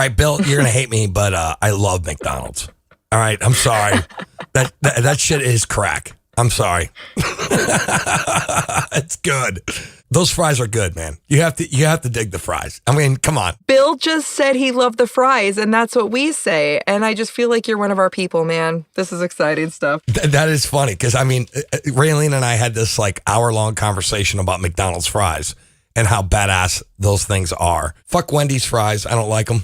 right, Bill, you're going to hate me, but I love McDonald's. All right, I'm sorry. That shit is crack. I'm sorry. It's good. Those fries are good, man. You have to dig the fries. I mean, come on. Bill just said he loved the fries, and that's what we say. And I just feel like you're one of our people, man. This is exciting stuff. That is funny because, I mean, Raylene and I had this like hour-long conversation about McDonald's fries and how badass those things are. Fuck Wendy's fries. I don't like them.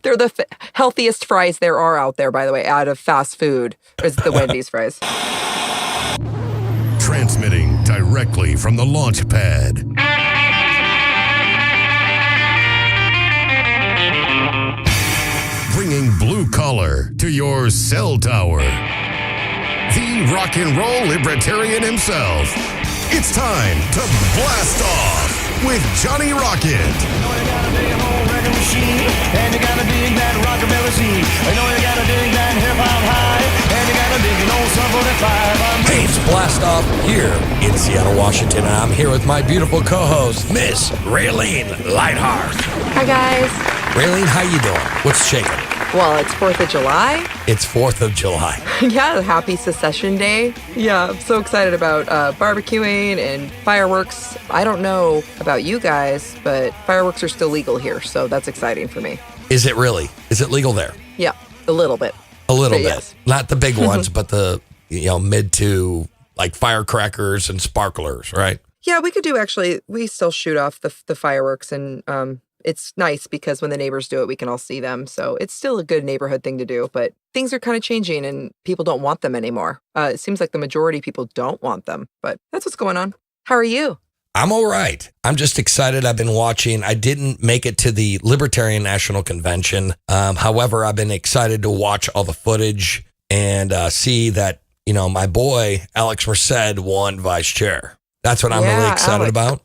They're the healthiest fries there are out there, by the way, out of fast food, is the Wendy's fries. Transmitting directly from the launch pad. Bringing blue collar to your cell tower. The rock and roll libertarian himself. It's time to blast off with Johnny Rocket. You know you gotta dig an old record machine, and you gotta dig that rockabilly scene. You know you gotta dig that hip-hop high, and you gotta dig an old Sum 45. Hey, it's Blast Off here in Seattle, Washington. I'm here with my beautiful co-host, Miss Raylene Lightheart. Hi, guys. Raylene, how you doing? What's shaking? Well, it's 4th of July. It's 4th of July. Yeah, happy Secession Day. Yeah, I'm so excited about barbecuing and fireworks. I don't know about you guys, but fireworks are still legal here, so that's exciting for me. Is it really? Is it legal there? Yeah, a little bit. A little But bit. yes. Not the big ones, but the mid to like firecrackers and sparklers, right? Yeah, we could do actually. We still shoot off the fireworks, and it's nice because when the neighbors do it, we can all see them. So it's still a good neighborhood thing to do, but things are kind of changing and people don't want them anymore. It seems like the majority of people don't want them, but that's what's going on. How are you? I'm all right. I'm just excited. I've been watching. I didn't make it to the Libertarian National Convention. However, I've been excited to watch all the footage and see that, my boy, Alex Merced, won vice chair. That's what I'm really excited about.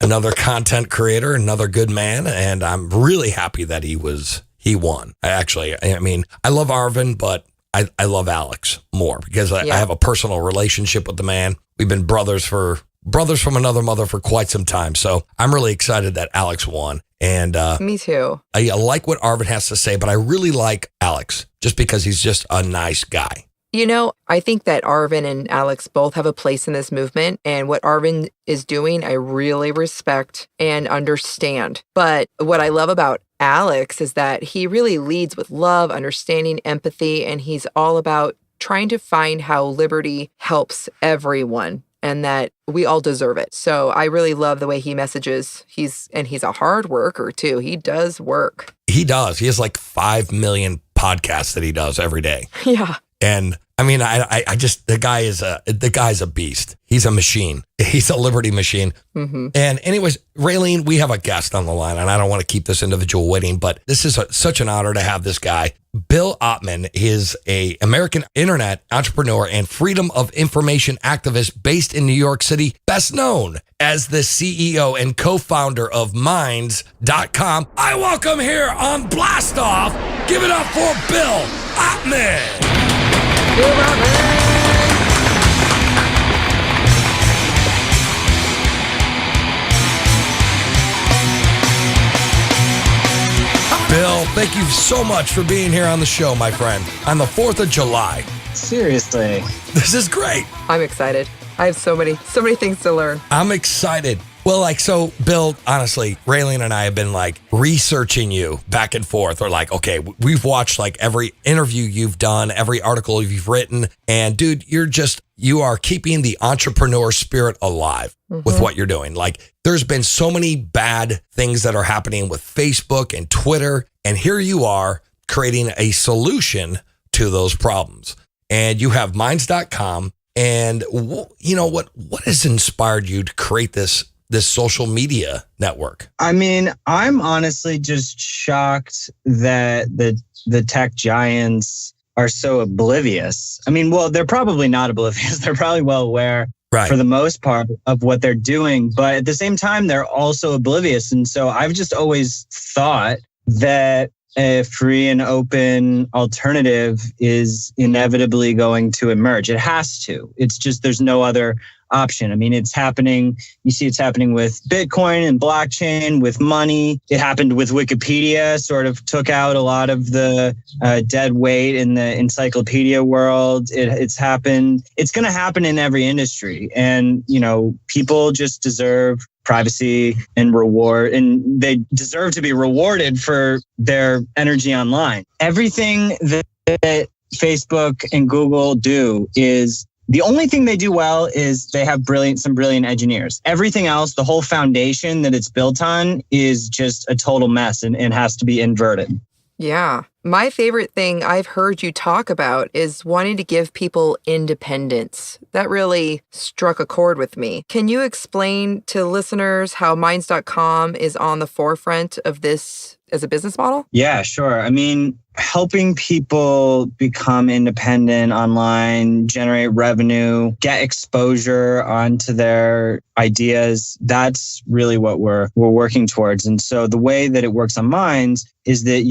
Another content creator, another good man, and I'm really happy that he won. I love Arvin, but I love Alex more because I have a personal relationship with the man. We've been brothers from another mother for quite some time, so I'm really excited that Alex won. And Me too. I like what Arvin has to say, but I really like Alex just because he's just a nice guy. I think that Arvin and Alex both have a place in this movement, and what Arvin is doing, I really respect and understand. But what I love about Alex is that he really leads with love, understanding, empathy, and he's all about trying to find how liberty helps everyone and that we all deserve it. So I really love the way he messages. He's a hard worker too. He does work. He does. He has like 5 million podcasts that he does every day. Yeah. And I mean, the guy's a beast. He's a machine. He's a liberty machine. Mm-hmm. And anyways, Raylene, we have a guest on the line, and I don't want to keep this individual waiting, but this is such an honor to have this guy. Bill Ottman is an American internet entrepreneur and freedom of information activist based in New York City, best known as the CEO and co-founder of Minds.com. I welcome here on Blast Off. Give it up for Bill Ottman. Bill, thank you so much for being here on the show, my friend, on the 4th of July. Seriously. This is great. I'm excited. I have so many things to learn. I'm excited. Well, so Bill, honestly, Raylene and I have been researching you back and forth. We're like, okay, we've watched every interview you've done, every article you've written. And dude, you are keeping the entrepreneur spirit alive with what you're doing. There's been so many bad things that are happening with Facebook and Twitter. And here you are creating a solution to those problems. And you have Minds.com. And what has inspired you to create this social media network? I mean, I'm honestly just shocked that the tech giants are so oblivious. I mean, well, they're probably not oblivious. They're probably well aware for the most part of what they're doing. But at the same time, they're also oblivious. And so I've just always thought that a free and open alternative is inevitably going to emerge. It has to. It's just there's no other option. I mean, it's happening. You see it's happening with Bitcoin and blockchain, with money. It happened with Wikipedia, sort of took out a lot of the dead weight in the encyclopedia world. It's happened. It's going to happen in every industry. And, people just deserve privacy and reward, and they deserve to be rewarded for their energy online. Everything that Facebook and Google do is the only thing they do well is they have some brilliant engineers. Everything else, the whole foundation that it's built on is just a total mess and has to be inverted. Yeah. My favorite thing I've heard you talk about is wanting to give people independence. That really struck a chord with me. Can you explain to listeners how Minds.com is on the forefront of this as a business model? Yeah, sure. I mean, helping people become independent online, generate revenue, get exposure onto their ideas. That's really what we're working towards. And so the way that it works on Minds is that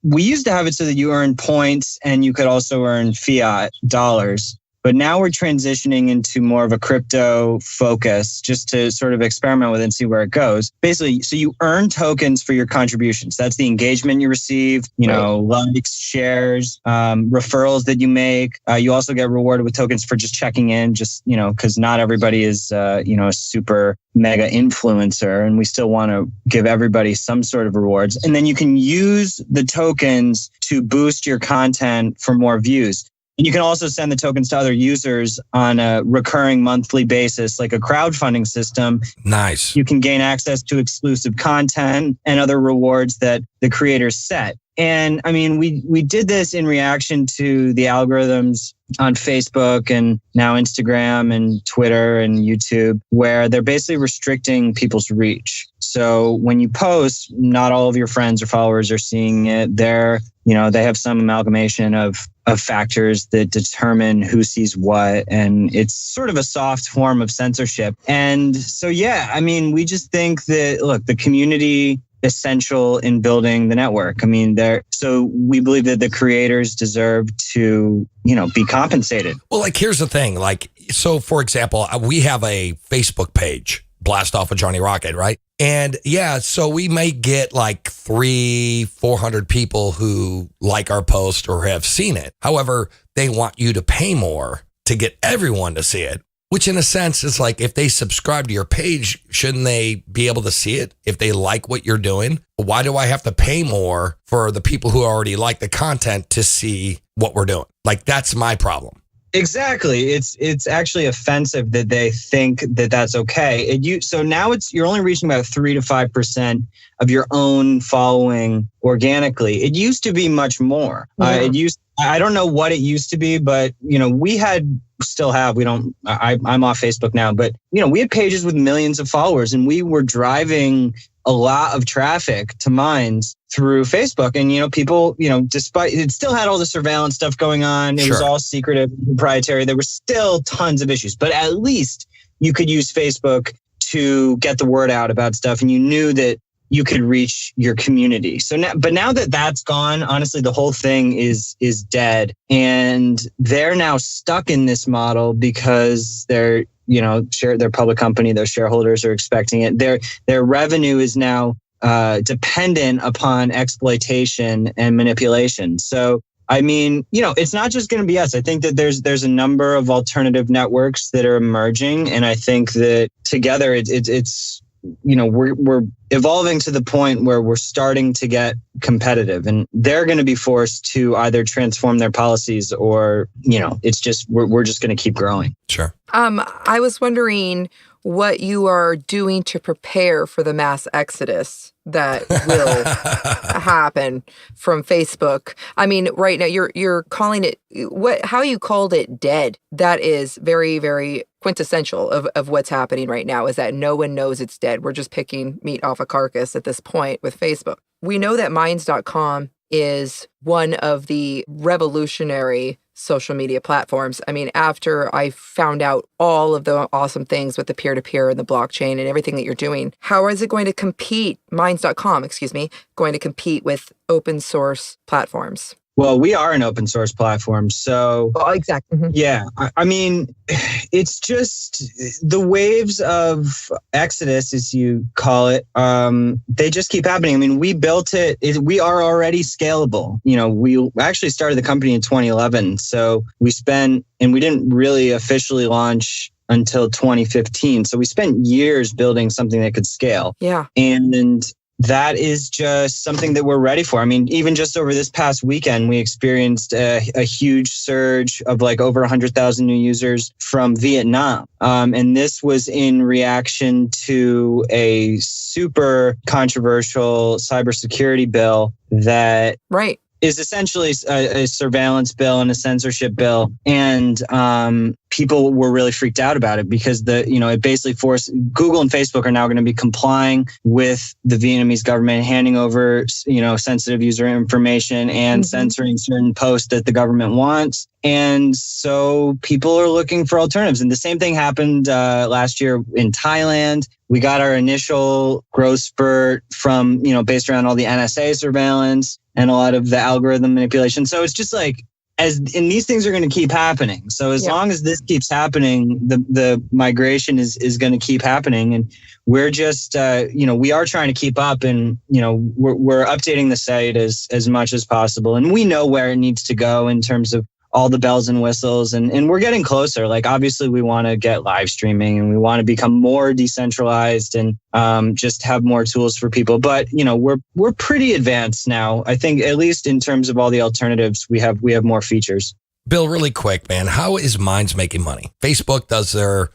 we used to have it so that you earn points and you could also earn fiat dollars. But now we're transitioning into more of a crypto focus just to sort of experiment with it and see where it goes. Basically, so you earn tokens for your contributions. That's the engagement you receive, likes, shares, referrals that you make. You also get rewarded with tokens for just checking in, because not everybody is, a super mega influencer. And we still want to give everybody some sort of rewards. And then you can use the tokens to boost your content for more views. And you can also send the tokens to other users on a recurring monthly basis, like a crowdfunding system. Nice. You can gain access to exclusive content and other rewards that the creators set. And I mean, we did this in reaction to the algorithms on Facebook and now Instagram and Twitter and YouTube, where they're basically restricting people's reach. So when you post, not all of your friends or followers are seeing it. They have some amalgamation of factors that determine who sees what. And it's sort of a soft form of censorship. And so, we just think that, look, the community essential in building the network. I mean, so we believe that the creators deserve to, be compensated. Well, here's the thing. So for example, we have a Facebook page, Blast Off with Johnny Rocket, right? And so we may get 300-400 people who like our post or have seen it. However, they want you to pay more to get everyone to see it. Which in a sense is if they subscribe to your page, shouldn't they be able to see it if they like what you're doing? Why do I have to pay more for the people who already like the content to see what we're doing? That's my problem. Exactly. It's actually offensive that they think that that's okay. So now you're only reaching about 3 to 5% of your own following organically. It used to be much more. Yeah. I don't know what it used to be, but I'm off Facebook now, but we had pages with millions of followers and we were driving a lot of traffic to Minds through Facebook. And, people, despite it still had all the surveillance stuff going on, it was all secretive, proprietary. There were still tons of issues, but at least you could use Facebook to get the word out about stuff. And you knew that you could reach your community. So now that that's gone, honestly, the whole thing is dead. And they're now stuck in this model because they're, their public company, their shareholders are expecting it. Their revenue is now dependent upon exploitation and manipulation. So, it's not just going to be us. I think that there's a number of alternative networks that are emerging. And I think that together it's we're evolving to the point where we're starting to get competitive and they're going to be forced to either transform their policies or, it's just, we're just going to keep growing. Sure. I was wondering what you are doing to prepare for the mass exodus that will happen from Facebook. I mean, right now you're calling it how you called it dead. That is very, very quintessential of what's happening right now is that no one knows it's dead. We're just picking meat off a carcass at this point with Facebook. We know that Minds.com is one of the revolutionary social media platforms. I mean, after I found out all of the awesome things with the peer-to-peer and the blockchain and everything that you're doing, how is it going to compete, Minds.com, going to compete with open source platforms? Well, we are an open source platform. So, exactly. Mm-hmm. Yeah. I mean, it's just the waves of exodus, as you call it, they just keep happening. I mean, we built it. We are already scalable. We actually started the company in 2011. So we didn't really officially launch until 2015. So we spent years building something that could scale. Yeah. And that is just something that we're ready for. I mean, even just over this past weekend, we experienced a huge surge of like over 100,000 new users from Vietnam. And this was in reaction to a super controversial cybersecurity bill that is essentially a surveillance bill and a censorship bill. And people were really freaked out about it because it basically forced Google and Facebook are now going to be complying with the Vietnamese government, handing over, sensitive user information and censoring certain posts that the government wants. And so people are looking for alternatives. And the same thing happened last year in Thailand. We got our initial growth spurt from, based around all the NSA surveillance and a lot of the algorithm manipulation. So it's just like, and these things are going to keep happening. So as long as this keeps happening, the migration is going to keep happening. And we're just, we are trying to keep up, and, we're updating the site as much as possible. And we know where it needs to go in terms of all the bells and whistles, and we're getting closer. Like, obviously we want to get live streaming, and we want to become more decentralized and just have more tools for people. But we're pretty advanced now. I think, at least in terms of all the alternatives, we have more features. Bill, really quick, man, how is Minds making money? Facebook does their,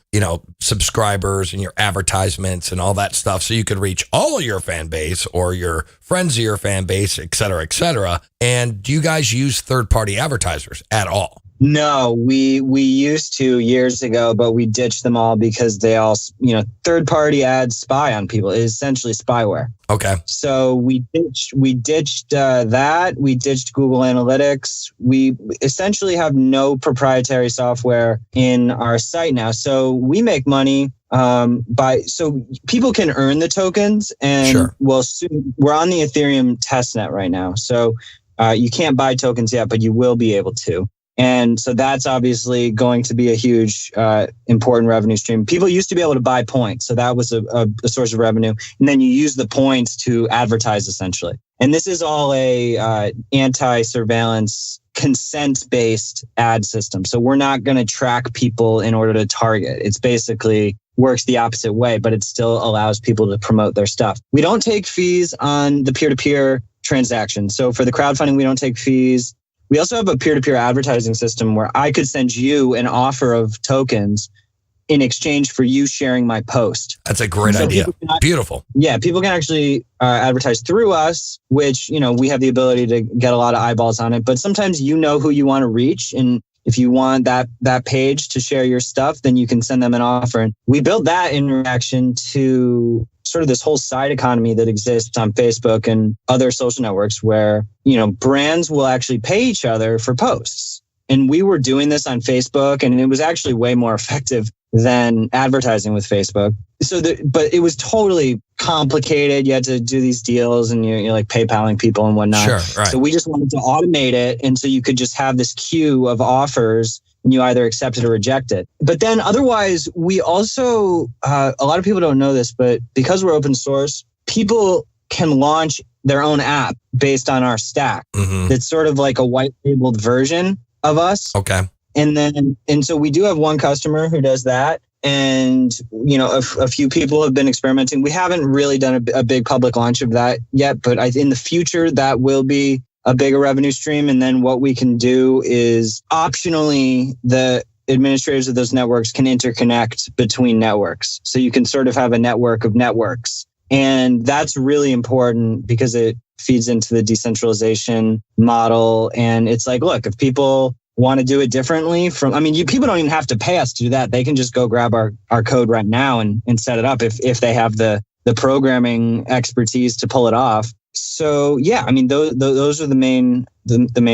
subscribers and your advertisements and all that stuff, so you could reach all of your fan base or your friends of your fan base, et cetera, et cetera. And do you guys use third-party advertisers at all? No, we used to years ago, but we ditched them all because they all, third-party ads spy on people. It is essentially spyware. Okay. So we ditched that. We ditched Google Analytics. We essentially have no proprietary software in our site now. So we make money so people can earn the tokens, and sure. We're on the Ethereum testnet right now. So you can't buy tokens yet, but you will be able to. And so that's obviously going to be a huge, important revenue stream. People used to be able to buy points. So that was a source of revenue. And then you use the points to advertise, essentially. And this is all a anti-surveillance, consent-based ad system. So we're not going to track people in order to target. It's basically works the opposite way, but it still allows people to promote their stuff. We don't take fees on the peer-to-peer transactions. So for the crowdfunding, we don't take fees. We also have a peer-to-peer advertising system where I could send you an offer of tokens in exchange for you sharing my post. That's a great idea. Beautiful. Yeah, people can actually advertise through us, which, we have the ability to get a lot of eyeballs on it. But sometimes who you want to reach. And if you want that page to share your stuff, then you can send them an offer. And we built that in reaction to sort of this whole side economy that exists on Facebook and other social networks where, brands will actually pay each other for posts. And we were doing this on Facebook, and it was actually way more effective than advertising with Facebook. But it was totally complicated. You had to do these deals, and you're like PayPaling people and whatnot. Sure, right. So we just wanted to automate it. And so you could just have this queue of offers, and you either accept it or reject it. But then otherwise, we also, a lot of people don't know this, but because we're open source, people can launch their own app based on our stack. Mm-hmm. That's sort of like a white labeled version of us. Okay. And so we do have one customer who does that. And, a few people have been experimenting. We haven't really done a big public launch of that yet, but in the future, that will be a bigger revenue stream. And then what we can do is optionally, the administrators of those networks can interconnect between networks. So you can sort of have a network of networks. And that's really important because it feeds into the decentralization model. And it's like, look, if people want to do it differently people don't even have to pay us to do that. They can just go grab our code right now and set it up if they have the programming expertise to pull it off. So yeah, those are the main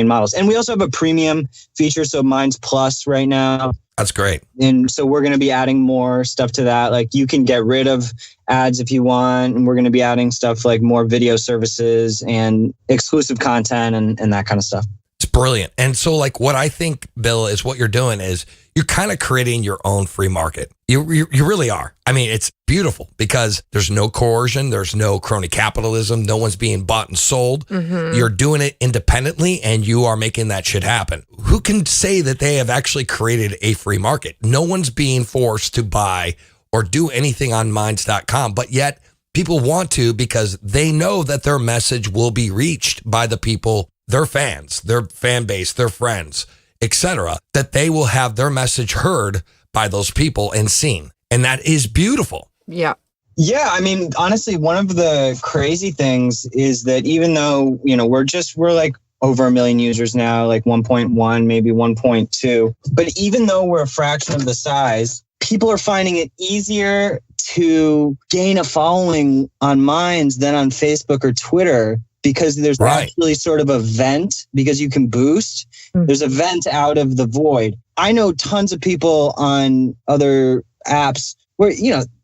models. And we also have a premium feature. So Minds Plus right now. That's great. And so we're going to be adding more stuff to that. Like you can get rid of ads if you want. And we're going to be adding stuff like more video services and exclusive content and that kind of stuff. It's brilliant. And so like what I think, Bill, is what you're doing is you're kind of creating your own free market. You really are. I mean, it's beautiful because there's no coercion. There's no crony capitalism. No one's being bought and sold. Mm-hmm. You're doing it independently and you are making that shit happen. Who can say that they have actually created a free market? No one's being forced to buy or do anything on minds.com, but yet people want to because they know that their message will be reached by the people, their fans, their fan base, their friends, etc., that they will have their message heard by those people and seen. And that is beautiful. Yeah. Yeah. I mean, honestly, one of the crazy things is that even though, we're like over 1 million users now, like 1.1, maybe 1.2. But even though we're a fraction of the size, people are finding it easier to gain a following on Minds than on Facebook or Twitter because there's actually sort of a vent because you can boost. There's a vent out of the void. I know tons of people on other apps where,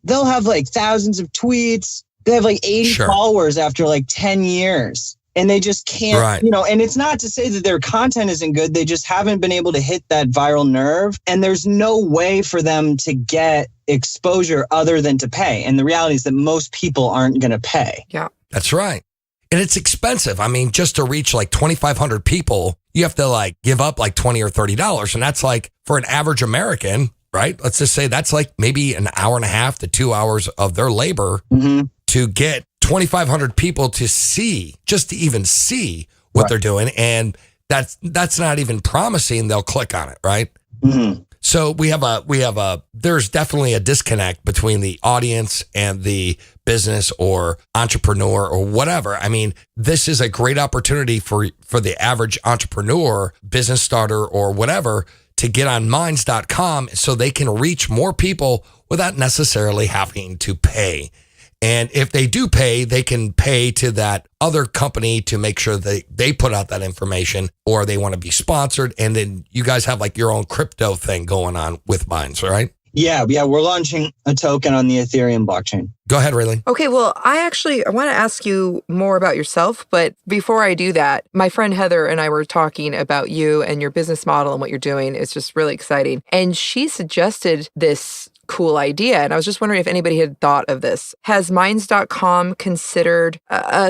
they'll have like thousands of tweets. They have like 80 followers after like 10 years. And they just can't, and it's not to say that their content isn't good. They just haven't been able to hit that viral nerve. And there's no way for them to get exposure other than to pay. And the reality is that most people aren't going to pay. Yeah, that's right. And it's expensive. I mean, just to reach like 2,500 people, you have to like give up like $20 or $30. And that's like for an average American, right? Let's just say that's like maybe an hour and a half to 2 hours of their labor to get 2,500 people to see, just to even see what they're doing. And that's not even promising they'll click on it, right? Mm-hmm. So there's definitely a disconnect between the audience and the business or entrepreneur or whatever. I mean, this is a great opportunity for the average entrepreneur, business starter or whatever to get on minds.com so they can reach more people without necessarily having to pay. And if they do pay, they can pay to that other company to make sure they put out that information or they want to be sponsored. And then you guys have like your own crypto thing going on with Minds, right? Yeah. We're launching a token on the Ethereum blockchain. Go ahead, Raylene. Okay, well, I want to ask you more about yourself. But before I do that, my friend Heather and I were talking about you and your business model and what you're doing. It's just really exciting. And she suggested this cool idea. And I was just wondering if anybody had thought of this. Has Minds.com considered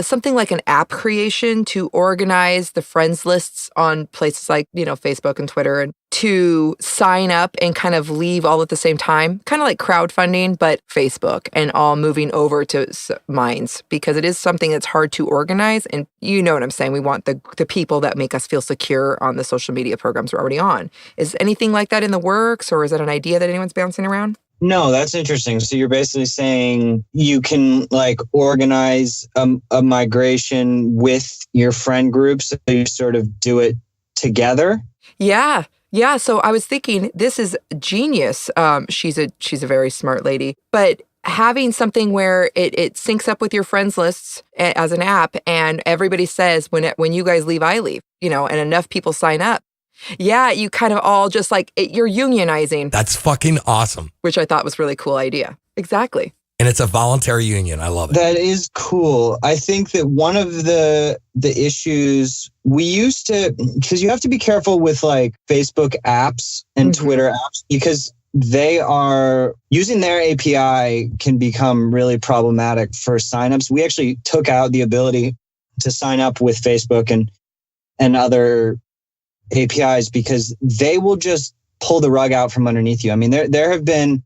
something like an app creation to organize the friends lists on places like, Facebook and Twitter and to sign up and kind of leave all at the same time? Kind of like crowdfunding, but Facebook and all moving over to Minds because it is something that's hard to organize. And you know what I'm saying? We want the people that make us feel secure on the social media programs we're already on. Is anything like that in the works or is that an idea that anyone's bouncing around? No, that's interesting. So you're basically saying you can like organize a migration with your friend groups. So you sort of do it together. Yeah. Yeah. So I was thinking this is genius. She's a very smart lady, but having something where it syncs up with your friends lists as an app and everybody says when you guys leave, I leave, and enough people sign up. Yeah, you kind of all just like, you're unionizing. That's fucking awesome. Which I thought was a really cool idea. Exactly. And it's a voluntary union. I love it. That is cool. I think that one of the issues we used to, because you have to be careful with like Facebook apps and Twitter apps, because they are using their API can become really problematic for signups. We actually took out the ability to sign up with Facebook and other APIs because they will just pull the rug out from underneath you. I mean, there have been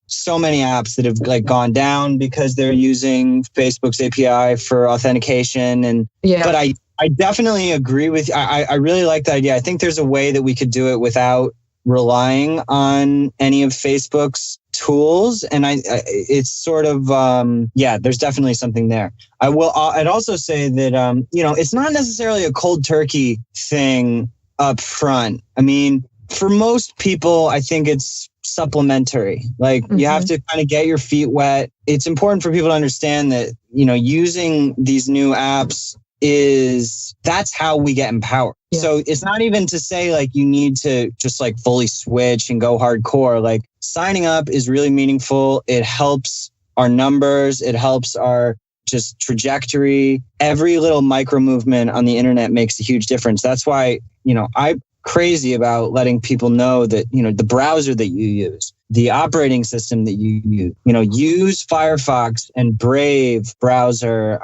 so many apps that have like gone down because they're using Facebook's API for authentication. But I definitely agree with you. I really like the idea. I think there's a way that we could do it without relying on any of Facebook's tools. And it's sort of, there's definitely something there. I'd also say that, it's not necessarily a cold turkey thing up front. I mean, for most people, I think it's supplementary. Like you have to kind of get your feet wet. It's important for people to understand that, using these new apps that's how we get empowered. Yeah. So it's not even to say like you need to just like fully switch and go hardcore. Like signing up is really meaningful. It helps our numbers. It helps our just trajectory. Every little micro movement on the internet makes a huge difference. That's why, I'm crazy about letting people know that, the browser that you use, the operating system that you use, use Firefox and Brave browser,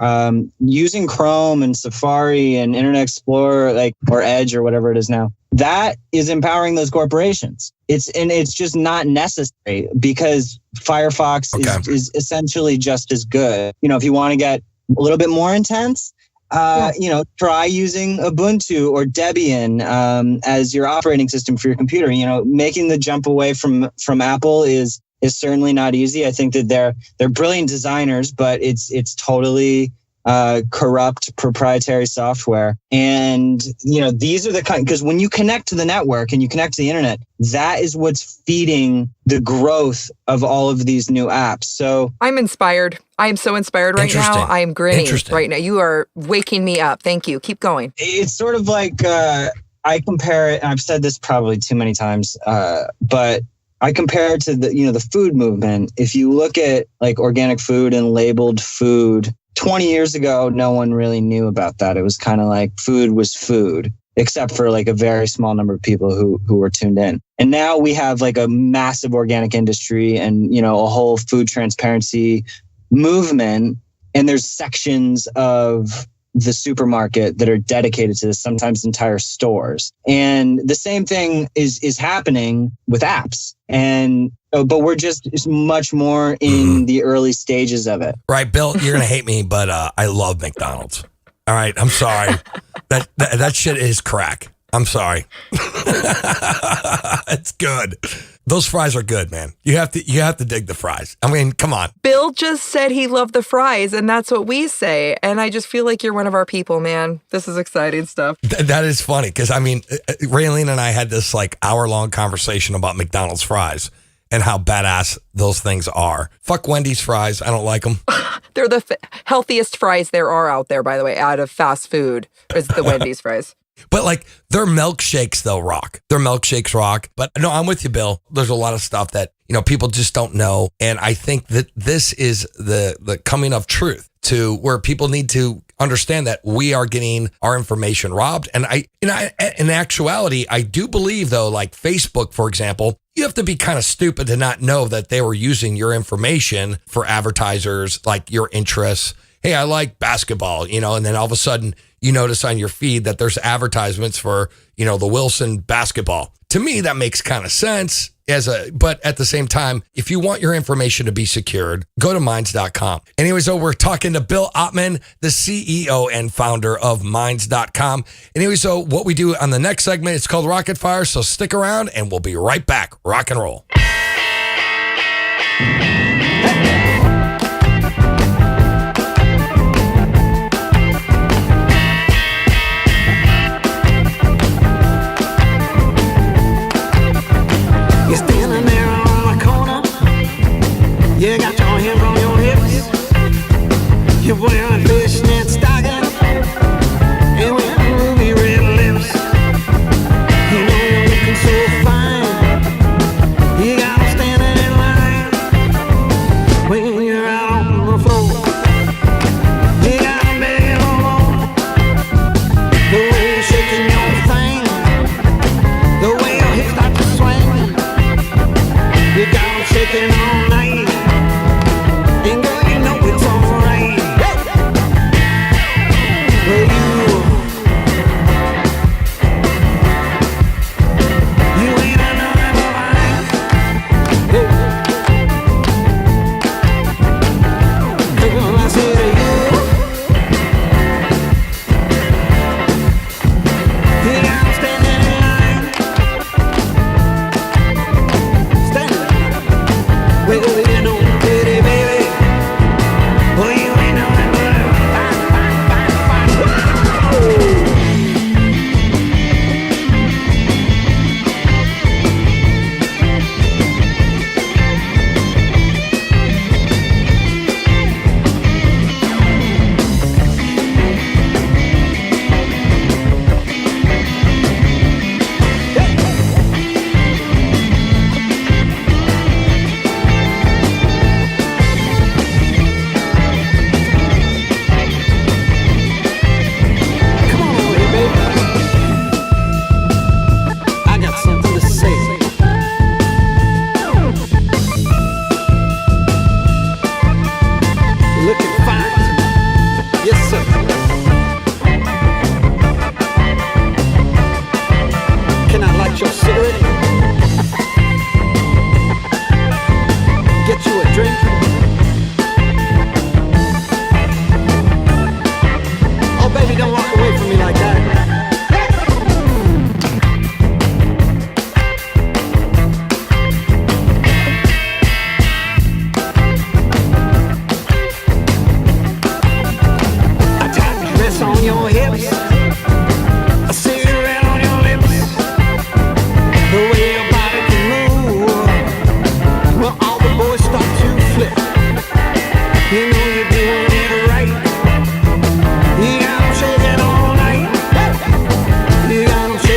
using Chrome and Safari and Internet Explorer, or Edge or whatever it is now. That is empowering those corporations. It's just not necessary because Firefox is essentially just as good. If you want to get a little bit more intense, try using Ubuntu or Debian as your operating system for your computer. Making the jump away from Apple is certainly not easy. I think that they're brilliant designers, but it's totally corrupt proprietary software. And, these are the kind, because when you connect to the network and you connect to the internet, that is what's feeding the growth of all of these new apps. So I'm inspired. I am so inspired right now. I am grinning right now. You are waking me up. Thank you. Keep going. It's sort of like, I compare it, and I've said this probably too many times, but I compare it to the food movement. If you look at organic food and labeled food, 20 years ago, no one really knew about that. It was kind of like food was food, except for a very small number of people who were tuned in. And now we have a massive organic industry and, a whole food transparency movement. And there's sections of the supermarket that are dedicated to this, sometimes entire stores. And the same thing is happening with apps. And but we're just much more in the early stages of it. Right, Bill, you're going to hate me, but I love McDonald's. All right, I'm sorry. That shit is crack. I'm sorry. It's good. Those fries are good, man. You have to dig the fries. I mean, come on. Bill just said he loved the fries, and that's what we say. And I just feel like you're one of our people, man. This is exciting stuff. That is funny because, Raylene and I had this hour-long conversation about McDonald's fries and how badass those things are. Fuck Wendy's fries. I don't like them. They're the healthiest fries there are out there, by the way, out of fast food, is the Wendy's fries. But their milkshakes, though, rock. Their milkshakes rock. But no, I'm with you, Bill. There's a lot of stuff that, people just don't know. And I think that this is the coming of truth to where people need to understand that we are getting our information robbed. And in actuality, I do believe, though, Facebook, for example, you have to be kind of stupid to not know that they were using your information for advertisers, your interests. Hey, I like basketball, and then all of a sudden you notice on your feed that there's advertisements for, the Wilson basketball. To me, that makes kind of sense but at the same time, if you want your information to be secured, go to minds.com. Anyways, so we're talking to Bill Ottman, the CEO and founder of minds.com. Anyways, so what we do on the next segment, it's called Rocket Fire. So stick around and we'll be right back. Rock and roll. You're standing there on the corner. You got your hands on your hips. You're wearing fishnet stockings and with ruby red lips. You know you're looking so fine. You got them standing in line.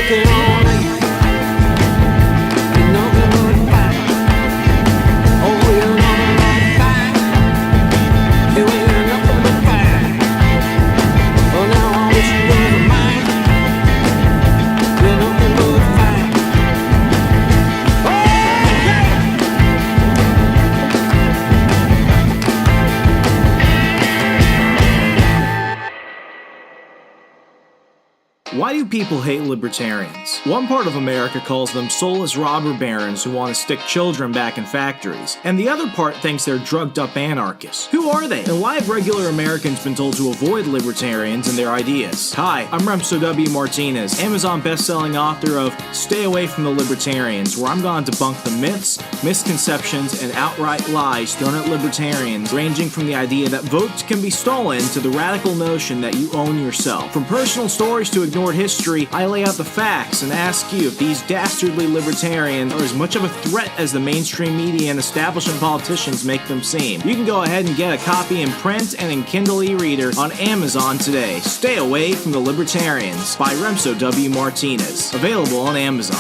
can only be nothing but fight. Oh, we're nothing but fight. Yeah, we're nothing but fight. Oh, now I wish you was mine. We're nothing but fight. Oh, yeah. Why do people hate libertarians? One part of America calls them soulless robber barons who want to stick children back in factories, and the other part thinks they're drugged-up anarchists. Who are they? And why have regular Americans been told to avoid libertarians and their ideas? Hi, I'm Remso W. Martinez, Amazon best-selling author of Stay Away from the Libertarians, where I'm going to debunk the myths, misconceptions, and outright lies thrown at libertarians, ranging from the idea that votes can be stolen to the radical notion that you own yourself. From personal stories to ignored history, I lay out the facts and ask you if these dastardly libertarians are as much of a threat as the mainstream media and establishment politicians make them seem. You can go ahead and get a copy in print and in Kindle e-reader on Amazon today. Stay Away from the Libertarians by Remso W. Martinez. Available on Amazon.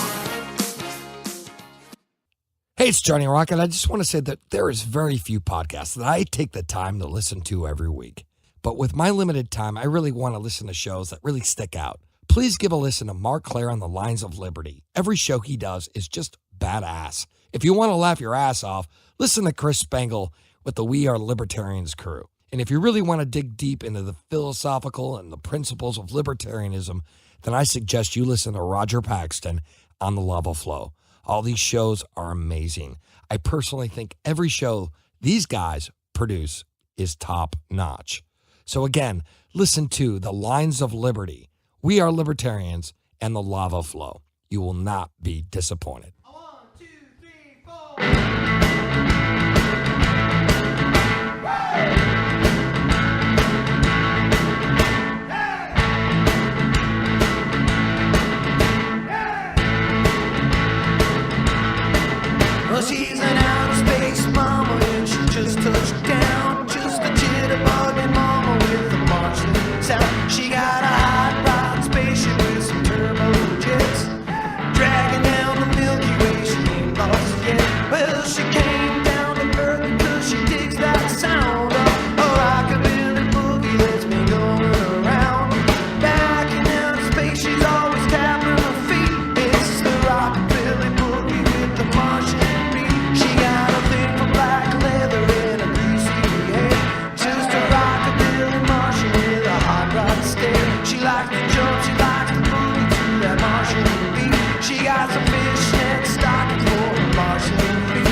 Hey, it's Johnny Rocket. I just want to say that there is very few podcasts that I take the time to listen to every week. But with my limited time, I really want to listen to shows that really stick out. Please give a listen to Mark Claire on the Lines of Liberty. Every show he does is just badass. If you want to laugh your ass off, listen to Chris Spangle with the We Are Libertarians crew. And if you really want to dig deep into the philosophical and the principles of libertarianism, then I suggest you listen to Roger Paxton on The Lava Flow. All these shows are amazing. I personally think every show these guys produce is top notch. So again, listen to The Lines of Liberty, We Are Libertarians, and The Lava Flow. You will not be disappointed. 1, 2, 3, 4. Well, she's an outer space mama and she just touched down. Just a jitterbugging mama with a Martian sound. She got a hot rod spaceship with some turbojets, dragging down the Milky Way. She ain't lost yet. Well, she came down to Earth because she digs that sound of a rockabilly boogie that's been going around. Back in outer space, she's always tapping her feet. It's the rockabilly boogie with the Martian. She got a thing for black leather and a greasy hair. Just a rockabilly Martian with a hot rod stare. She likes to jump, she likes to boogie to that Martian beat. She got some fishnet stockings for a Martian feet.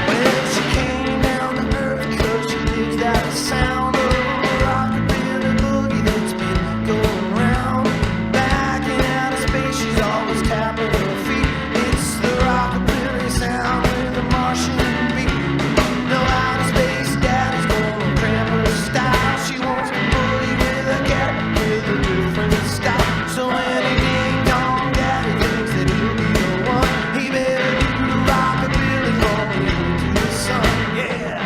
Well, she came down to Earth because she digs that sound of a rockabilly boogie that's been going around. Back in outer space, she's always tapping her feet. It's the rockabilly sound with the Martian beat. No outer space daddy's gonna cramp her style. She wants a boogie with a cat with a different style. So any ding dong daddy thinks that he'll be the one, he better do the rockabilly for me into the sun. Yeah.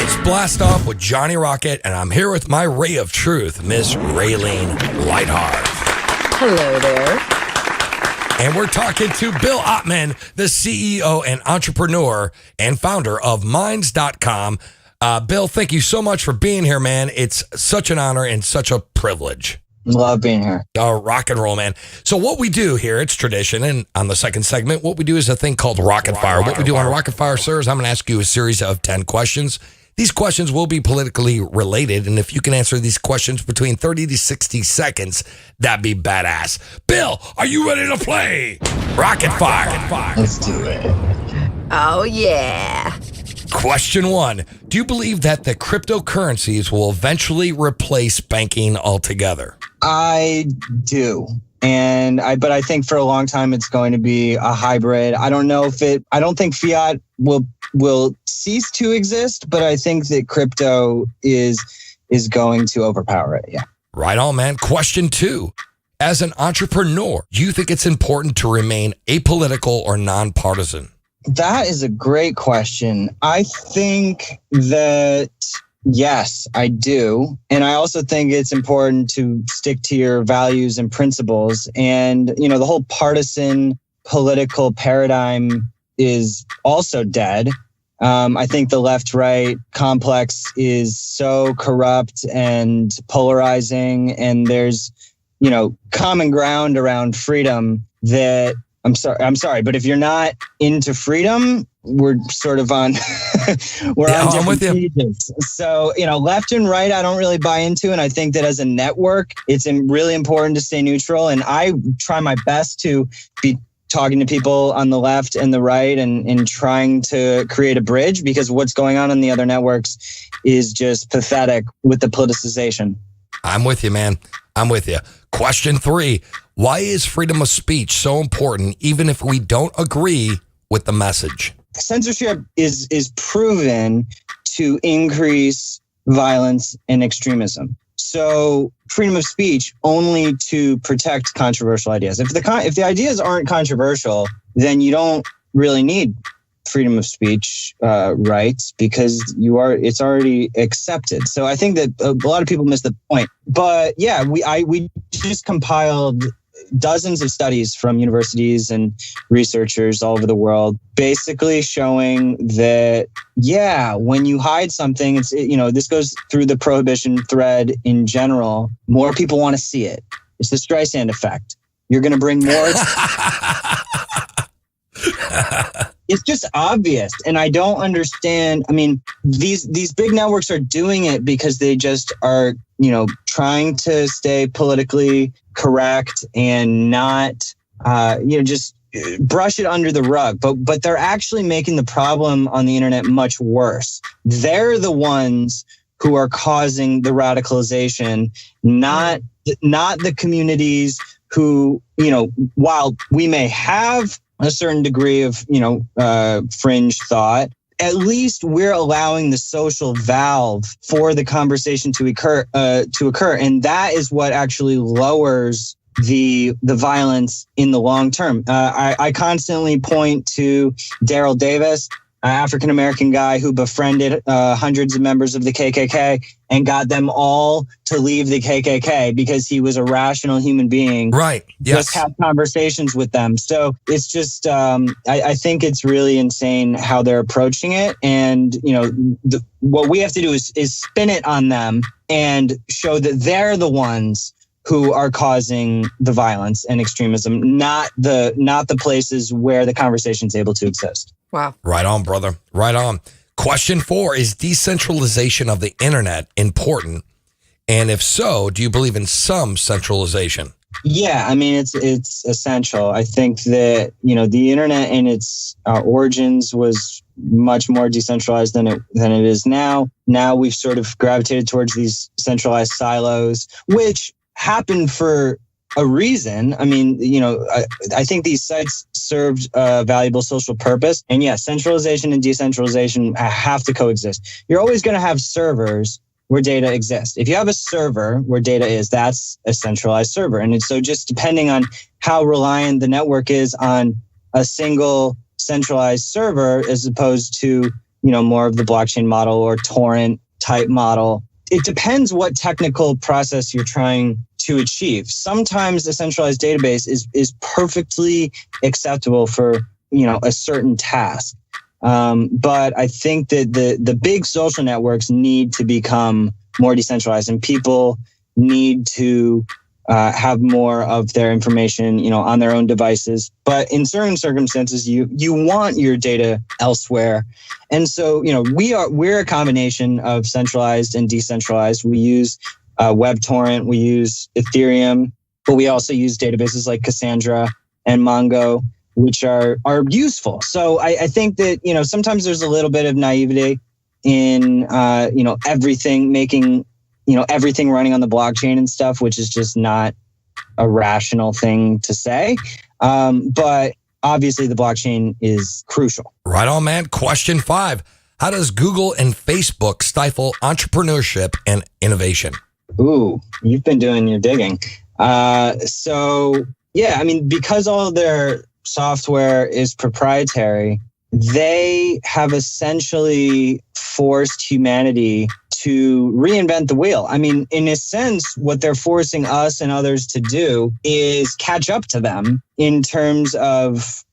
It's Blast Off with Johnny Rocket, and I'm here with my ray of truth, Miss Raylene Lightheart. Hello there. And we're talking to Bill Ottman, the CEO and entrepreneur and founder of Minds.com. Bill, thank you so much for being here, man. It's such an honor and such a privilege. Love being here. Oh, rock and roll, man. So what we do here, it's tradition, and on the second segment, what we do is a thing called Rocket Fire. What we do on Rocket Fire, sir, is I'm going to ask you a series of 10 questions. These questions will be politically related, and if you can answer these questions between 30 to 60 seconds, that'd be badass. Bill, are you ready to play Rocket Fire? Let's do it. Oh, yeah. Question 1. Do you believe that the cryptocurrencies will eventually replace banking altogether? I do. But I think for a long time it's going to be a hybrid. I don't think fiat will cease to exist, but I think that crypto is going to overpower it. Yeah. Right on, man. Question 2. As an entrepreneur, do you think it's important to remain apolitical or nonpartisan? That is a great question. I think that yes, I do. And I also think it's important to stick to your values and principles. And, the whole partisan political paradigm is also dead. I think the left-right complex is so corrupt and polarizing, and there's, common ground around freedom that I'm sorry, but if you're not into freedom, we're sort of on on different pages. So, left and right, I don't really buy into. And I think that as a network, it's really important to stay neutral. And I try my best to be talking to people on the left and the right and trying to create a bridge, because what's going on in the other networks is just pathetic with the politicization. I'm with you, man. I'm with you. Question 3. Why is freedom of speech so important, even if we don't agree with the message? Censorship is proven to increase violence and extremism. So freedom of speech only to protect controversial ideas. If the ideas aren't controversial, then you don't really need freedom of speech rights, because it's already accepted. So I think that a lot of people miss the point. But yeah, we just compiled dozens of studies from universities and researchers all over the world, basically showing that, when you hide something, this goes through the prohibition thread in general, more people want to see it. It's the Streisand effect. You're going to bring more. It's just obvious. And I don't understand. I mean, these big networks are doing it because they just are, trying to stay politically correct and not, just brush it under the rug. But they're actually making the problem on the internet much worse. They're the ones who are causing the radicalization, not the communities who, while we may have a certain degree of, fringe thought, at least we're allowing the social valve for the conversation to occur. And that is what actually lowers the violence in the long term. I constantly point to Daryl Davis, an African-American guy who befriended hundreds of members of the KKK and got them all to leave the KKK because he was a rational human being. Right. Yes. Just have conversations with them. So it's just, I think it's really insane how they're approaching it. And, what we have to do is spin it on them and show that they're the ones who are causing the violence and extremism, not the places where the conversation is able to exist. Wow. Right on, brother. Right on. Question 4, is decentralization of the internet important? And if so, do you believe in some centralization? Yeah, I mean, it's essential. I think that, the internet in its origins was much more decentralized than it is now. Now we've sort of gravitated towards these centralized silos, which happened for a reason. I mean, I think these sites served a valuable social purpose. And yes, centralization and decentralization have to coexist. You're always going to have servers where data exists. If you have a server where data is, that's a centralized server. And so just depending on how reliant the network is on a single centralized server, as opposed to, more of the blockchain model or torrent type model, it depends what technical process you're trying to achieve. Sometimes a centralized database is perfectly acceptable for, a certain task. But I think that the big social networks need to become more decentralized, and people need to have more of their information, on their own devices. But in certain circumstances, you want your data elsewhere. And so, we're a combination of centralized and decentralized. We use WebTorrent, we use Ethereum, but we also use databases like Cassandra and Mongo, which are useful. So I think that, sometimes there's a little bit of naivety in, everything making, everything running on the blockchain and stuff, which is just not a rational thing to say. But obviously the blockchain is crucial. Right on, man. Question 5. How does Google and Facebook stifle entrepreneurship and innovation? Ooh, you've been doing your digging. Because all of their software is proprietary, they have essentially forced humanity to reinvent the wheel. I mean, in a sense, what they're forcing us and others to do is catch up to them in terms of,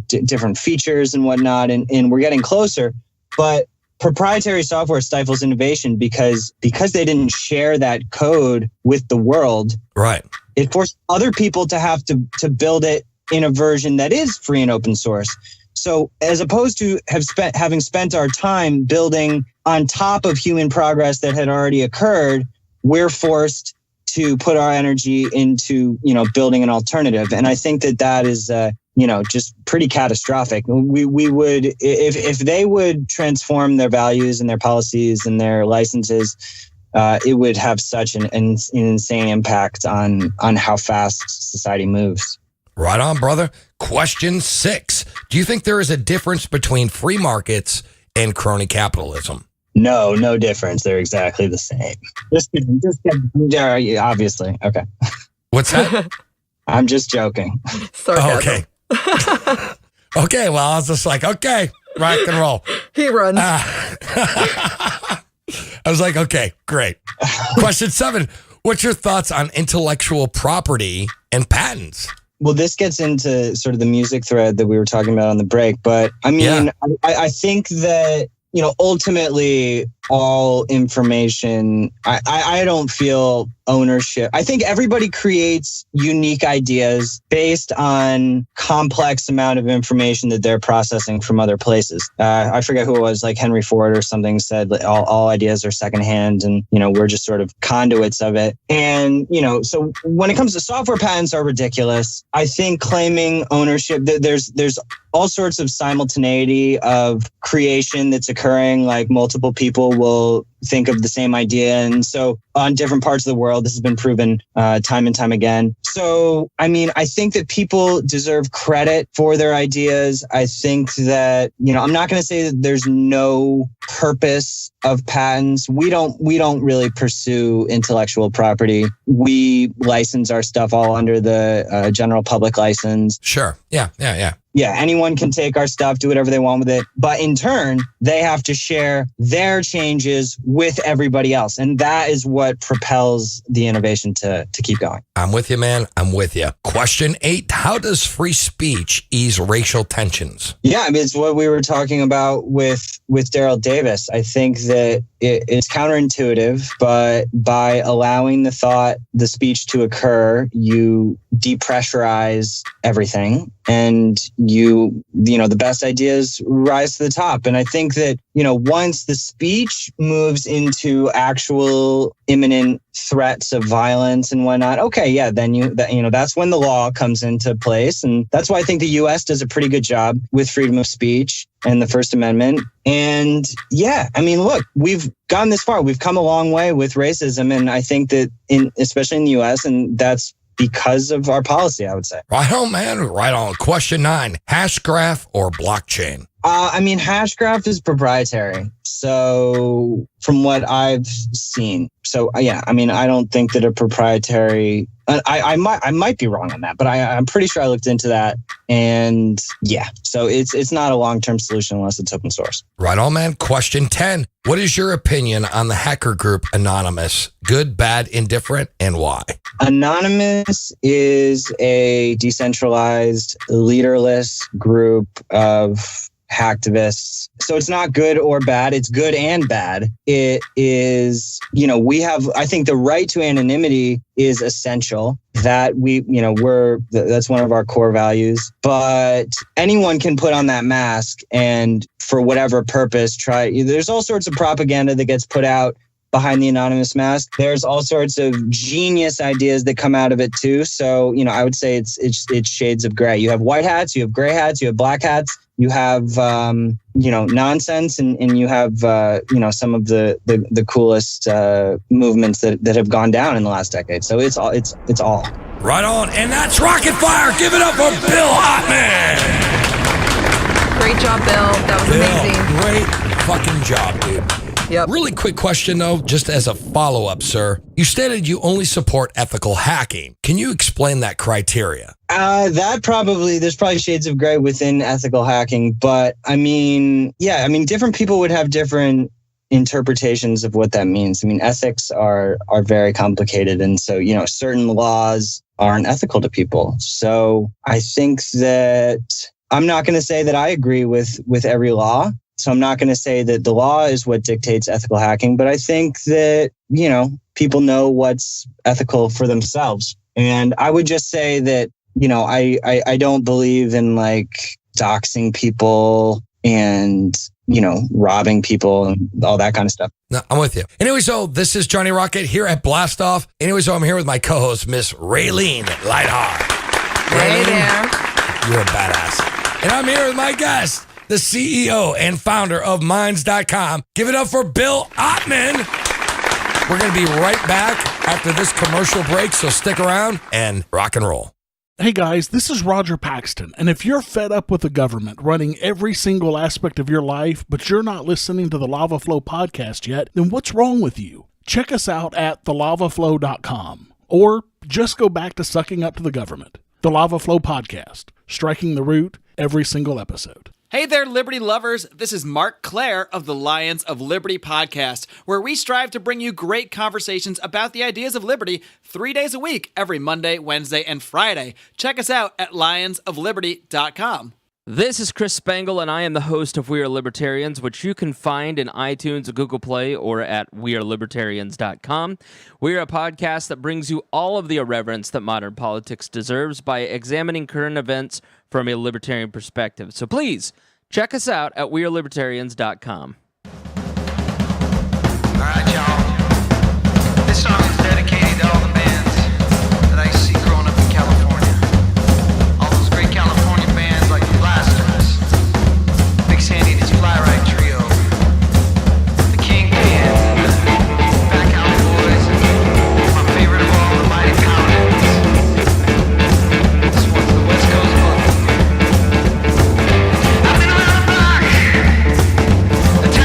different features and whatnot. And we're getting closer. But proprietary software stifles innovation because they didn't share that code with the world. Right. It forced other people to have to build it in a version that is free and open source. So as opposed to having spent our time building on top of human progress that had already occurred, we're forced to put our energy into, building an alternative. And I think that is, just pretty catastrophic. We would, if they would transform their values and their policies and their licenses, it would have such an insane impact on how fast society moves. Right on, brother. Question 6. Do you think there is a difference between free markets and crony capitalism? No difference. They're exactly the same. Just obviously. Okay. What's that? I'm just joking. Oh, okay. Okay, well, I was just like, okay, rock and roll. He runs. I was like, okay, great. Question 7. What's your thoughts on intellectual property and patents? Well, this gets into sort of the music thread that we were talking about on the break. But I mean, I think that, ultimately all information, I don't feel ownership. I think everybody creates unique ideas based on complex amount of information that they're processing from other places. I forget who it was, like Henry Ford or something said that all ideas are secondhand and, we're just sort of conduits of it. And, so when it comes to software, patents are ridiculous. I think claiming ownership, there's all sorts of simultaneity of creation that's occurring, like multiple people will think of the same idea. And so on different parts of the world, this has been proven time and time again. So, I mean, I think that people deserve credit for their ideas. I think that, I'm not going to say that there's no purpose of patents. We don't really pursue intellectual property. We license our stuff all under the general public license. Sure. Yeah. Yeah, anyone can take our stuff, do whatever they want with it. But in turn, they have to share their changes with everybody else. And that is what propels the innovation to keep going. I'm with you, man. I'm with you. Question 8. How does free speech ease racial tensions? Yeah, I mean, it's what we were talking about with Daryl Davis. I think that it's counterintuitive, but by allowing the speech to occur, you depressurize everything and the best ideas rise to the top. And I think that, once the speech moves into actual imminent threats of violence and whatnot, okay, yeah, then that's when the law comes into place. And that's why I think the US does a pretty good job with freedom of speech and the First Amendment. And yeah, I mean, look, we've gone this far. We've come a long way with racism. And I think that especially in the US, and that's because of our policy, I would say. Right on, man. Right on. Question 9. Hashgraph or blockchain? Hashgraph is proprietary. So from what I've seen. So yeah, I mean, I don't think that a proprietary, I might be wrong on that, but I'm pretty sure I looked into that. And yeah, so it's not a long-term solution unless it's open source. Right on, man. Question 10. What is your opinion on the hacker group Anonymous? Good, bad, indifferent, and why? Anonymous is a decentralized, leaderless group of hacktivists. So it's not good or bad. It's good and bad. It is, I think the right to anonymity is essential. That that's one of our core values. But anyone can put on that mask and for whatever purpose there's all sorts of propaganda that gets put out behind the anonymous mask. There's all sorts of genius ideas that come out of it too. So, I would say it's shades of gray. You have white hats, you have gray hats, you have black hats, you have, nonsense, and you have, some of the coolest movements that have gone down in the last decade. So it's all. Right on. And that's Rocket Fire. Give it up for Bill Ottman. Great job, Bill. That was amazing. Great fucking job, dude. Yep. Really quick question, though, just as a follow-up, sir. You stated you only support ethical hacking. Can you explain that criteria? There's probably shades of gray within ethical hacking. But different people would have different interpretations of what that means. Ethics are very complicated. And so, certain laws aren't ethical to people. So I think that I'm not going to say that I agree with every law. So I'm not going to say that the law is what dictates ethical hacking, but I think that, people know what's ethical for themselves. And I would just say that, I don't believe in doxing people and, robbing people and all that kind of stuff. No, I'm with you. Anyway, so this is Johnny Rocket here at Blast Off. Anyway, so I'm here with my co-host, Miss Raylene Lightheart. Hey there. You're a badass. And I'm here with my guest, the CEO and founder of Minds.com. Give it up for Bill Ottman. We're going to be right back after this commercial break, so stick around and rock and roll. Hey guys, this is Roger Paxton, and if you're fed up with the government running every single aspect of your life, but you're not listening to the Lava Flow podcast yet, then what's wrong with you? Check us out at thelavaflow.com, or just go back to sucking up to the government. The Lava Flow podcast, striking the root every single episode. Hey there, Liberty lovers. This is Mark Claire of the Lions of Liberty podcast, where we strive to bring you great conversations about the ideas of liberty 3 days a week, every Monday, Wednesday, and Friday. Check us out at lionsofliberty.com. This is Chris Spangle, and I am the host of We Are Libertarians, which you can find in iTunes, Google Play, or at wearelibertarians.com. We are a podcast that brings you all of the irreverence that modern politics deserves by examining current events from a libertarian perspective. So please, check us out at wearelibertarians.com. All right, y'all. This song is dedicated to all the bands that I see growing up in California. All those great California bands like the Blasters, Big Sandy and his Fly Right Trio, the Kingpin, Back Alley Boys, and my favorite of all, the Mighty Pounders. This one's the West Coast Boogie. I've been around the block, the town.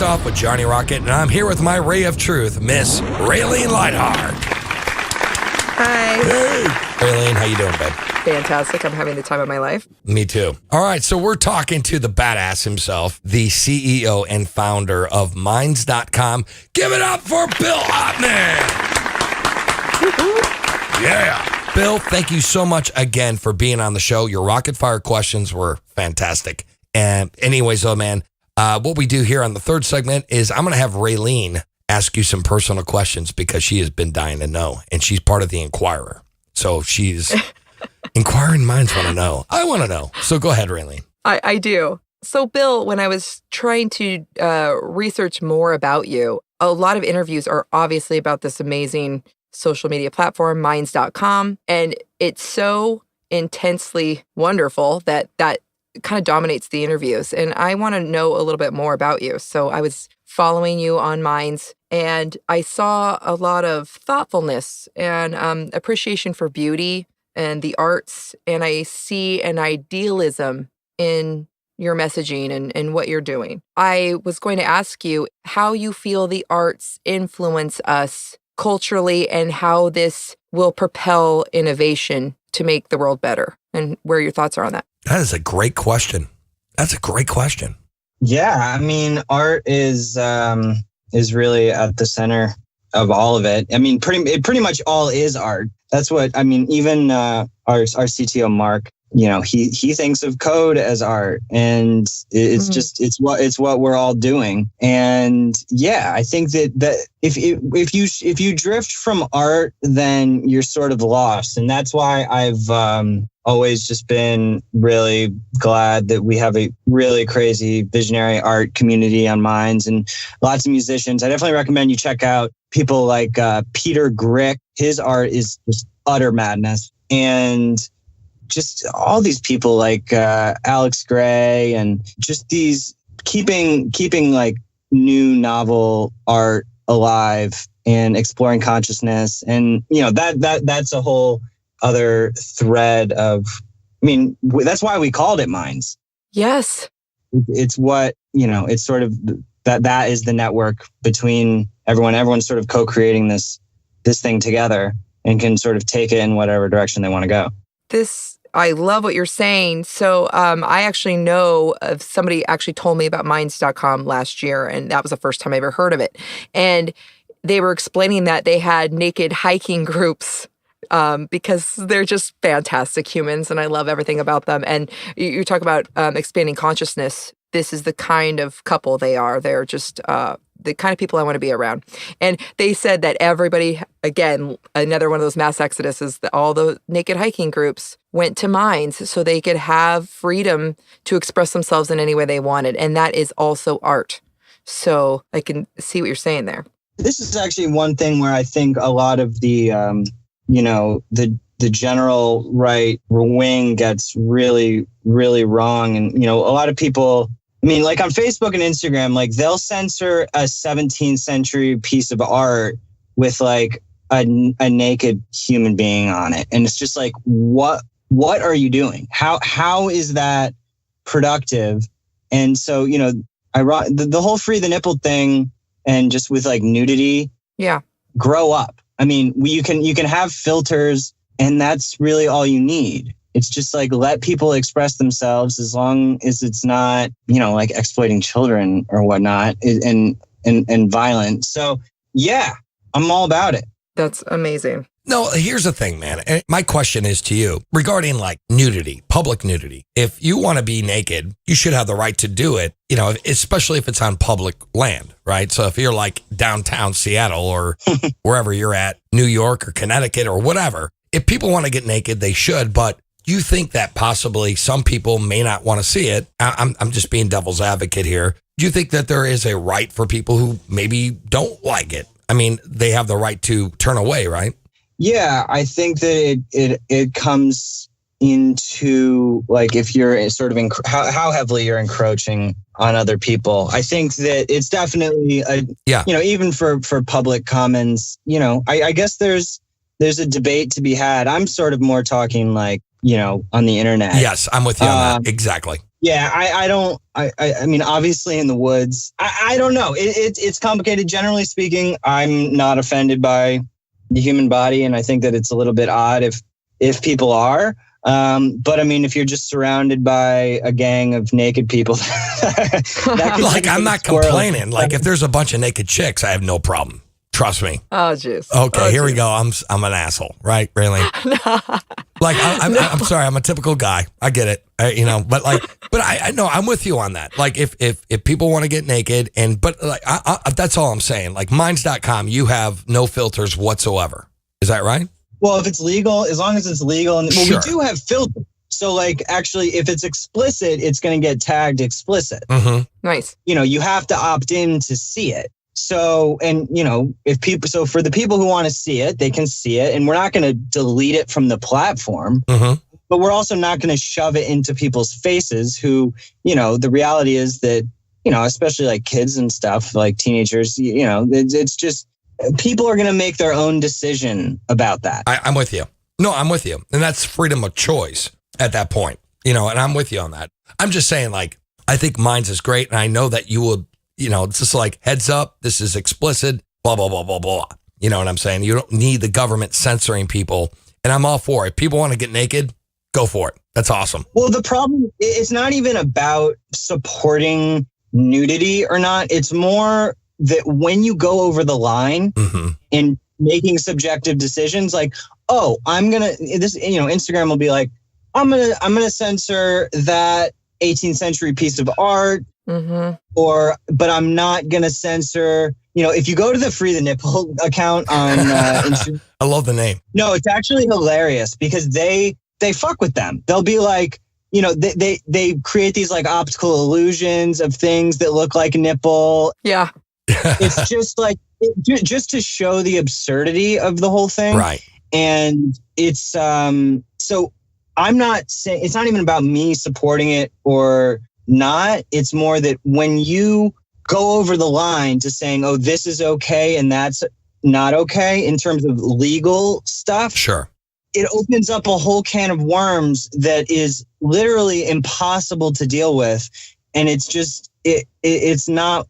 Blast Off with Johnny Rocket, and I'm here with my ray of truth, Miss Raylene Lightheart. Hi. Hey. Raylene, how you doing, babe? Fantastic. I'm having the time of my life. Me too. All right, so we're talking to the badass himself, the CEO and founder of Minds.com. Give it up for Bill Ottman. Yeah. Bill, thank you so much again for being on the show. Your rocket fire questions were fantastic. And anyways, though, man, what we do here on the third segment is I'm going to have Raylene ask you some personal questions because she has been dying to know, and she's part of the Inquirer. So she's inquiring minds want to know. I want to know. So go ahead, Raylene. I do. So, Bill, when I was trying to research more about you, a lot of interviews are obviously about this amazing social media platform, Minds.com. And it's so intensely wonderful that kind of dominates the interviews. And I want to know a little bit more about you. So I was following you on Minds, and I saw a lot of thoughtfulness and appreciation for beauty and the arts. And I see an idealism in your messaging and what you're doing. I was going to ask you how you feel the arts influence us culturally and how this will propel innovation to make the world better, and where your thoughts are on that. That is a great question. That's a great question. Yeah, I mean, art is really at the center of all of it. I mean, pretty much all is art. That's what I mean. Even our CTO Mark, you know, he thinks of code as art, and it's just it's what we're all doing. And yeah, I think that if you drift from art, then you're sort of lost. And that's why I've always just been really glad that we have a really crazy visionary art community on Minds and lots of musicians. I definitely recommend you check out people like Peter Grick. His art is just utter madness. And just all these people like Alex Gray, and just these keeping like new novel art alive and exploring consciousness. And, you know, that's a whole other thread of, I mean, that's why we called it Minds. Yes. It's what, you know, it's sort of that is the network between everyone. Everyone's sort of co-creating this thing together and can sort of take it in whatever direction they want to go. I love what you're saying. So I actually know of somebody actually told me about Minds.com last year, and that was the first time I ever heard of it. And they were explaining that they had naked hiking groups because they're just fantastic humans, and I love everything about them. And you talk about expanding consciousness. This is the kind of couple they are. They're just the kind of people I want to be around. And they said that everybody, again, another one of those mass exoduses, that all the naked hiking groups went to Minds so they could have freedom to express themselves in any way they wanted. And that is also art. So I can see what you're saying there. This is actually one thing where I think a lot of the, the general right wing gets really, really wrong. And, you know, a lot of people, I mean, like on Facebook and Instagram, like they'll censor a 17th century piece of art with like a naked human being on it. And it's just like, what are you doing? How is that productive? And so, you know, the whole free the nipple thing, and just with like nudity. Yeah. Grow up. I mean, you can have filters, and that's really all you need. It's just like, let people express themselves, as long as it's not, you know, like exploiting children or whatnot and violent. So yeah, I'm all about it. That's amazing. No, here's the thing, man. My question is to you regarding like nudity, public nudity. If you want to be naked, you should have the right to do it, you know, especially if it's on public land, right? So if you're like downtown Seattle or wherever you're at, New York or Connecticut or whatever, if people want to get naked, they should. But you think that possibly some people may not want to see it. I'm just being devil's advocate here. Do you think that there is a right for people who maybe don't like it? I mean, they have the right to turn away, right? Yeah, I think that it comes into like if you're sort of how heavily you're encroaching on other people. I think that it's definitely you know, even for public commons, you know, I guess there's a debate to be had. I'm sort of more talking like, you know, on the internet. Yes, I'm with you on that. Exactly. Yeah, I mean, obviously in the woods, I don't know. It's complicated. Generally speaking, I'm not offended by the human body. And I think that it's a little bit odd if people are. But I mean, if you're just surrounded by a gang of naked people, that like, I'm not complaining. Like, if there's a bunch of naked chicks, I have no problem. Trust me. Oh, jeez. Okay, here we go. I'm an asshole, right, Raylene? Like, I'm sorry. I'm a typical guy. I get it. But I know I'm with you on that. Like, if people want to get naked, but like, that's all I'm saying. Like, minds.com, you have no filters whatsoever. Is that right? Well, if it's legal, as long as it's legal, and Sure. we do have filters. So, like, actually, if it's explicit, it's going to get tagged explicit. Mm-hmm. Nice. You have to opt in to see it. So, and so for the people who want to see it, they can see it, and we're not going to delete it from the platform, but we're also not going to shove it into people's faces who, the reality is that, especially like kids and stuff, like teenagers, it's just, people are going to make their own decision about that. I'm with you. No, I'm with you. And that's freedom of choice at that point, and I'm with you on that. I'm just saying, like, I think Minds is great. And I know that you will, it's just like, heads up, this is explicit, blah, blah, blah, blah, blah. You know what I'm saying? You don't need the government censoring people. And I'm all for it. People want to get naked, go for it. That's awesome. Well, the problem, it's not even about supporting nudity or not. It's more that when you go over the line and making subjective decisions, like, oh, Instagram will be like, I'm gonna censor that 18th century piece of art, but I'm not gonna censor. If you go to the Free the Nipple account on Instagram, I love the name. No, it's actually hilarious because they fuck with them. They'll be like, they create these like optical illusions of things that look like a nipple. Yeah. It's just like, just to show the absurdity of the whole thing. Right. And it's, so I'm not saying, it's not even about me supporting it or not. It's more that when you go over the line to saying, oh, this is okay and that's not okay in terms of legal stuff. Sure. It opens up a whole can of worms that is literally impossible to deal with. And it's just, it's not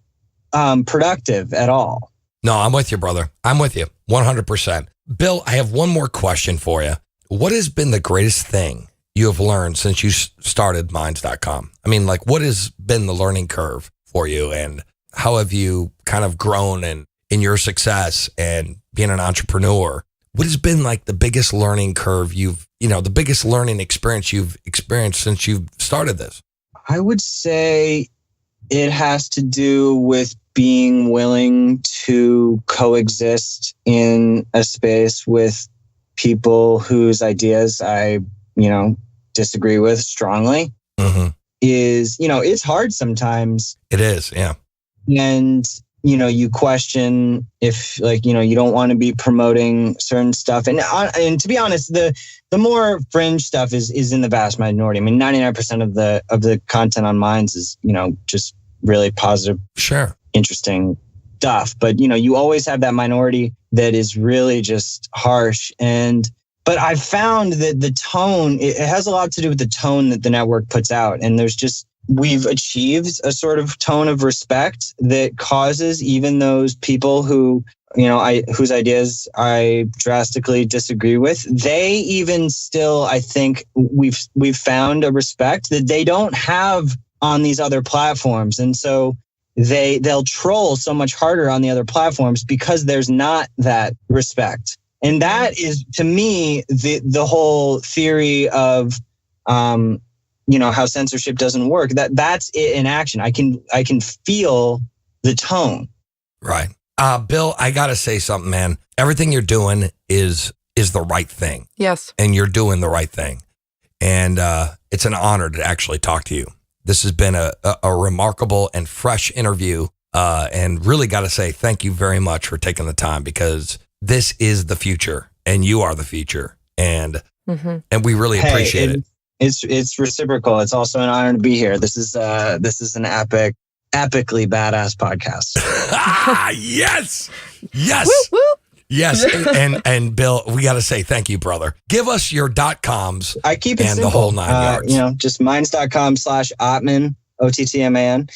productive at all. No, I'm with you, brother. I'm with you 100%. Bill, I have one more question for you. What has been the greatest thing you have learned since you started Minds.com? I mean, like, what has been the learning curve for you, and how have you kind of grown in your success and being an entrepreneur? What has been like the biggest learning curve the biggest learning experience you've experienced since you've started this? I would say it has to do with being willing to coexist in a space with people whose ideas I, disagree with strongly. It's hard sometimes. It is, yeah. And, you question if, like, you don't want to be promoting certain stuff. And to be honest, the more fringe stuff is in the vast minority. I mean, 99% of the content on Minds is, just really positive, sure, interesting stuff. But, you always have that minority that is really just harsh. But I've found that the tone, it has a lot to do with the tone that the network puts out. And we've achieved a sort of tone of respect that causes even those people who, whose ideas I drastically disagree with, they even still, I think we've found a respect that they don't have on these other platforms. And so they'll troll so much harder on the other platforms because there's not that respect. And that is, to me, the whole theory of, how censorship doesn't work. That's it in action. I can feel the tone. Right. Bill, I got to say something, man. Everything you're doing is the right thing. Yes. And you're doing the right thing. And it's an honor to actually talk to you. This has been a remarkable and fresh interview. And really got to say thank you very much for taking the time, because this is the future and you are the future. And we really appreciate it. It's reciprocal. It's also an honor to be here. This is an epically badass podcast. Yes. Woo, woo. Yes, and Bill, we got to say thank you, brother. Give us your .coms. I keep it and simple. The whole 9 yards. Just minds.com/Ottman, OTTMAN.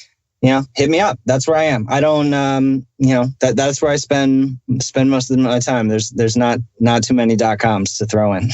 Hit me up. That's where I am. I don't, that's where I spend most of my time. There's not too many .coms to throw in.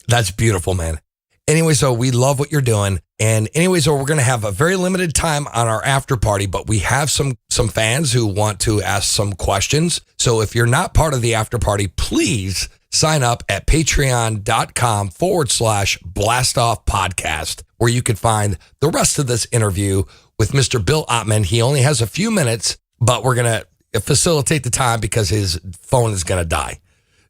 That's beautiful, man. Anyway, so we love what you're doing. And anyway, so we're going to have a very limited time on our after party, but we have some fans who want to ask some questions. So if you're not part of the after party, please sign up at patreon.com/blastoff podcast, where you can find the rest of this interview with Mr. Bill Ottman. He only has a few minutes, but we're going to facilitate the time because his phone is going to die.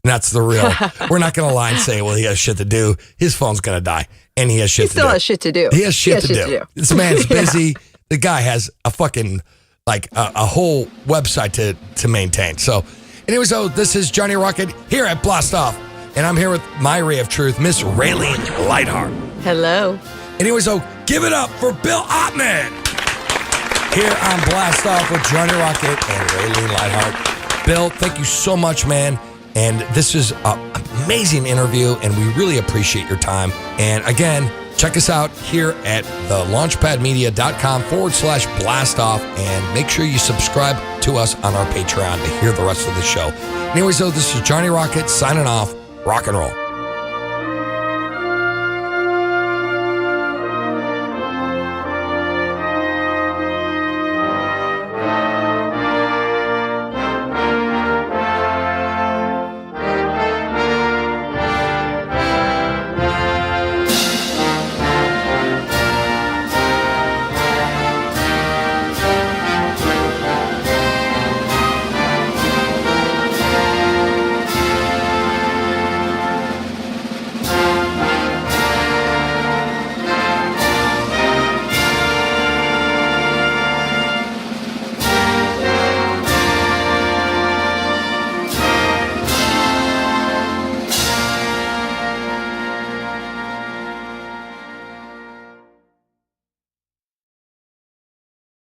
And that's the real. We're not going to lie and say, well, he has shit to do. His phone's going to die. And he has shit to do. He still has shit to do. He has shit to do. This man's busy. The guy has a fucking, a whole website to maintain. So, anyway, so this is Johnny Rocket here at Blast Off. And I'm here with my ray of truth, Miss Raylene Lightheart. Hello. Anyway, so give it up for Bill Ottman. Here on Blast Off with Johnny Rocket and Raylene Lightheart. Bill, thank you so much, man. And this is an amazing interview, and we really appreciate your time. And again, check us out here at thelaunchpadmedia.com/blastoff, and make sure you subscribe to us on our Patreon to hear the rest of the show. Anyway, so this is Johnny Rocket signing off. Rock and roll.